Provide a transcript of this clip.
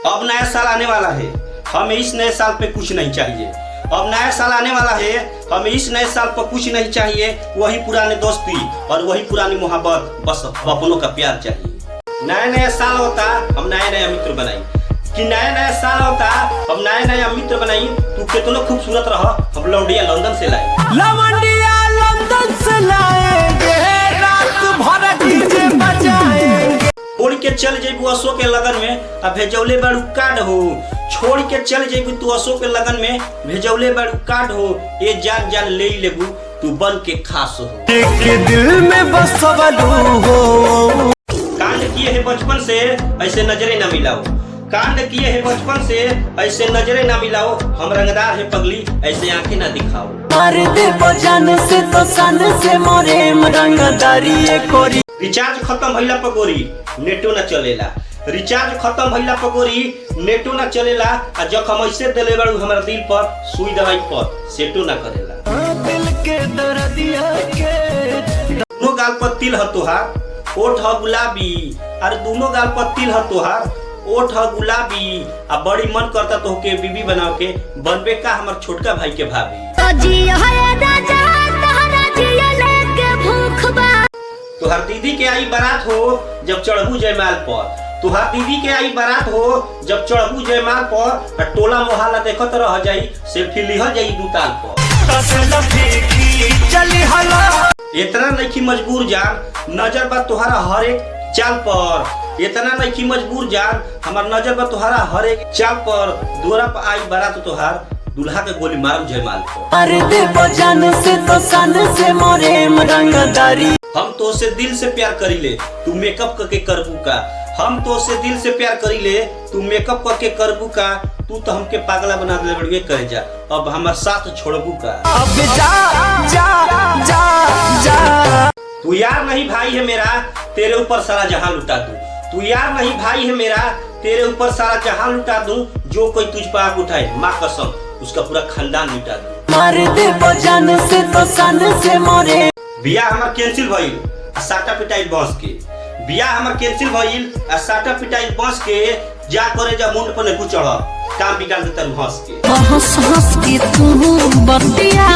अब नया साल आने वाला है, हमें इस नए साल पे कुछ नहीं चाहिए। अब नया साल आने वाला है, हमें इस नए साल पर कुछ नहीं चाहिए। वही पुराने दोस्ती और वही पुरानी मोहब्बत, बस अपनों का प्यार चाहिए। नया नया साल होता हम नया नया मित्र बनाई, कि नया नया साल होता हम नया नया मित्र बनाई। तू कितना खूबसूरत रह, हम लौंडिया लंदन से लाए, लवंडिया लंदन से लाएंगे, रात भर डीजे बजाएंगे। छोड़ के चल जेबू असो के लगन में, अब भेजौले बड़ू कार्ड हो। छोड़ के चल जेबू तू असो के लगन में, भेजौले बड़ू कार्ड हो। ये जान जान ले लेबू तू बन के खास हो, एक दिल में बसवलू हो। कांड किए है बचपन से ऐसे नजरे न मिलाओ, कांड किए है बचपन से ऐसे नजरे न मिलाओ। हम रंगदार है पगली, ऐसे आंखें न दिखाओ। मार दे बजान से तो सन से मोरे रंगदारी कोरी। रिचार्ज खत्म भइला पर गोरी नेटो न चलेला, रिचार्ज खत्म भइला पर गोरी नेटो न चलेला। आ जखम ऐसे दिले बड़ू हमारा दिल पर, सुई दवाई पर सेटो न करेला। दिल के दर्दिया के दोनों गाल पर तिल ह तोहार, ओठ ह गुलाबी। अरे दोनों गाल पर तिल ह तोहार, ओठ ह गुलाबी। आ बड़ी मन करता तो के बीबी बनाओ के, बनबे का हमार छोटका भाई के भाभी। तुहार दीदी के आई बारात हो जब चढ़बू जयमाल पर, तुहार दीदी के आई बारात हो जब चढ़बू जयमाल पर। टोला मोहल्ला देखत रह जाई, सेल्फी लिहल जाई दू ताल पर। इतना नहीं मजबूर जान, नजर बा तुहारा हर एक चाल पर। इतना नहीं मजबूर जान, हमार नजर बा तुहारा हर एक चाल पर। दूरा पर आई बारात तुहार, दूल्हा के गोली मारम जयमाल पर। अरे दे बजान से तो सन से मोरे रंगदारी। हम तो से दिल से प्यार करी ले, तू मेकअप करके करबू का। हम तो से दिल से प्यार करी ले, तू मेकअप करके करबू का। तू तो हमके पागला बना दे बड़िए करे जा, अब हमार साथ छोड़बू का। अब जा जा जा जा। तू यार नहीं भाई है मेरा, तेरे ऊपर सारा जहां लुटा दूं। तू यार नहीं भाई है मेरा, तेरे ऊपर सारा जहां लुटा दूं। जो कोई तुझ पर आग उठाए, माँ कसम उसका पूरा खानदान मिटा दूं। मार दे बजान से तो सन से मोरे। बिया हमार कैंसिल भइल आ साटा पिटाइल बस के, बिया हमार कैंसिल भइल आ साटा पिटाइल बस के। जा करे जा मुंड पर ने चढ़, काम बिगाड़ देता हंस के। हंस हंस के तू बतिया